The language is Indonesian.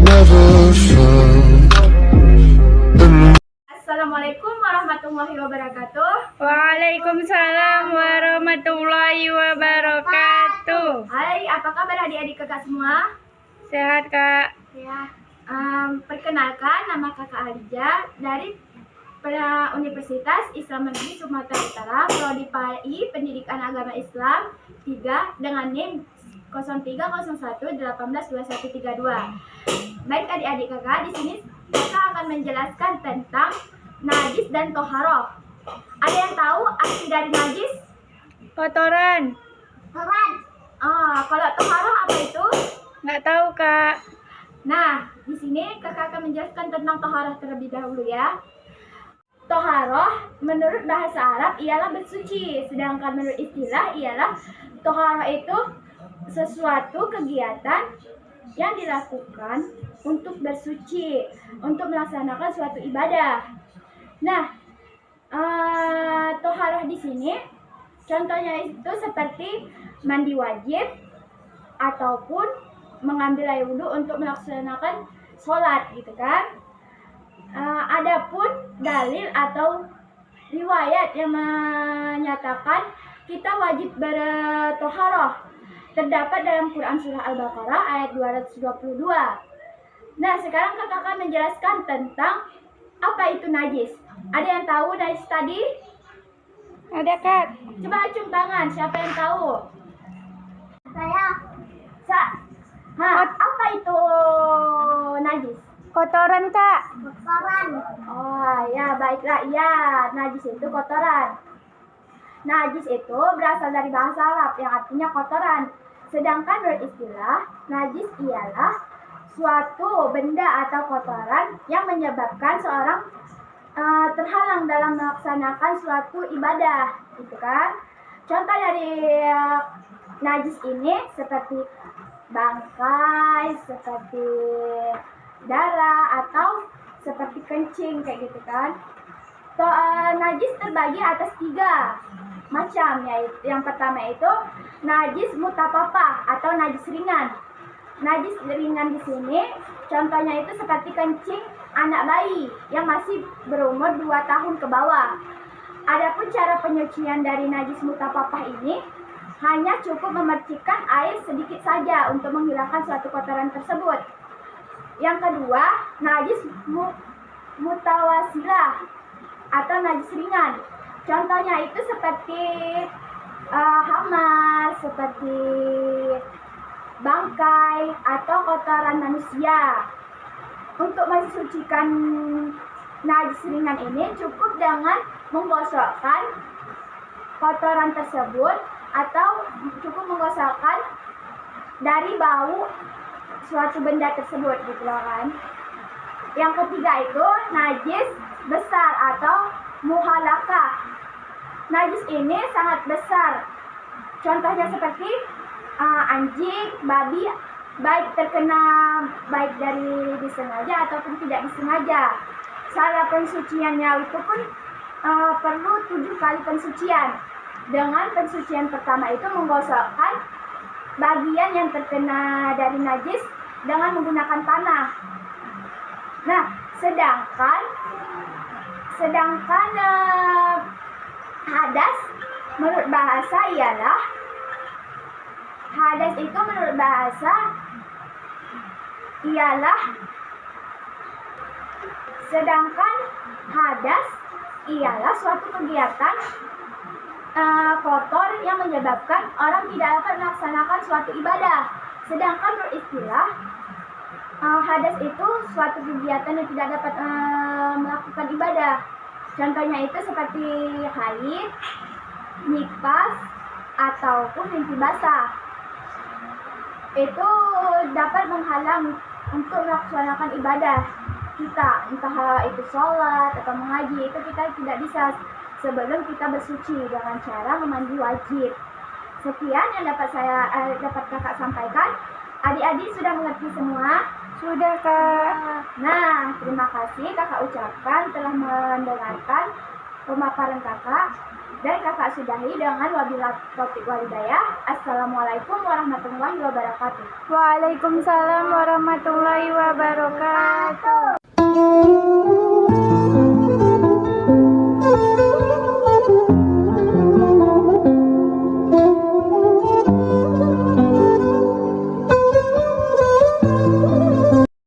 never felt. Assalamualaikum warahmatullahi wabarakatuh. Waalaikumsalam warahmatullahi wabarakatuh. Hai, apa kabar adik-adik kakak semua? Sehat, Kak. Ya, perkenalkan nama kakak Alija dari Universitas Islam Negeri Sumatera Utara, Prodi PAI Pendidikan Agama Islam 3 dengan NIM 0301182132. Baik adik-adik kakak, di sini kakak akan menjelaskan tentang najis dan toharoh. Ada yang tahu arti dari najis? Kotoran. Kalau toharoh apa itu? Nggak tahu, Kak. Nah, di sini kakak akan menjelaskan tentang toharoh terlebih dahulu ya. Toharoh menurut bahasa Arab ialah bersuci, sedangkan menurut istilah ialah toharoh itu sesuatu kegiatan yang dilakukan untuk bersuci, untuk melaksanakan suatu ibadah. Nah, toharoh di sini contohnya itu seperti mandi wajib ataupun mengambil air wudhu untuk melaksanakan sholat, gitu kan? Adapun dalil atau riwayat yang menyatakan kita wajib bertoharoh terdapat dalam Quran Surah Al-Baqarah ayat 222. Nah, sekarang kakak akan menjelaskan tentang apa itu najis. Ada yang tahu najis tadi? Ada, Kak. Coba acung tangan, siapa yang tahu? Saya. Apa itu najis? Kotoran, Kak. Kotoran. Oh ya, baiklah. Ya, najis itu kotoran. Najis itu berasal dari bahasa Arab yang artinya kotoran. Sedangkan menurut istilah, najis ialah suatu benda atau kotoran yang menyebabkan seorang terhalang dalam melaksanakan suatu ibadah, gitu kan? Contoh dari najis ini seperti bangkai, seperti darah, atau seperti kencing kayak gitu kan. Najis terbagi atas 3 macam, yaitu yang pertama itu najis mutapapah atau najis ringan. Najis ringan di sini contohnya itu seperti kencing anak bayi yang masih berumur 2 tahun ke bawah. Adapun cara penyucian dari najis mutapapah ini hanya cukup memercikkan air sedikit saja untuk menghilangkan suatu kotoran tersebut. Yang kedua, najis mutawasilah atau najis ringan. Contohnya itu seperti hamar, seperti bangkai atau kotoran manusia. Untuk mensucikan najis ringan ini cukup dengan menggosokkan kotoran tersebut atau cukup menggosokkan dari bau suatu benda tersebut, gitu loh kan. Yang ketiga itu najis besar atau muhalakah. Najis ini sangat besar. Contohnya seperti anjing, babi, baik terkena baik dari disengaja ataupun tidak disengaja. Cara pensuciannya itu pun perlu 7 kali pensucian. Dengan pensucian pertama itu menggosokkan bagian yang terkena dari najis dengan menggunakan tanah. Nah, sedangkan hadas menurut bahasa ialah suatu kegiatan kotor yang menyebabkan orang tidak dapat melaksanakan suatu ibadah. Sedangkan menurut istilah hadas itu suatu kegiatan yang tidak dapat melakukan ibadah. Contohnya itu seperti haid, nifas, ataupun mimpi basah. Itu dapat menghalang untuk melaksanakan ibadah kita, entah itu sholat atau mengaji. Itu kita tidak bisa sebelum kita bersuci dengan cara memandi wajib. Sekian yang dapat kakak sampaikan. Adik-adik sudah mengerti semua? Sudah, Kak. Nah, terima kasih kakak ucapkan telah mendengarkan pemaparan kakak. Dan kakak sudahi dengan wabillahi taufiq wal hidayah. Assalamualaikum warahmatullahi wabarakatuh. Waalaikumsalam warahmatullahi warahmatullahi wabarakatuh.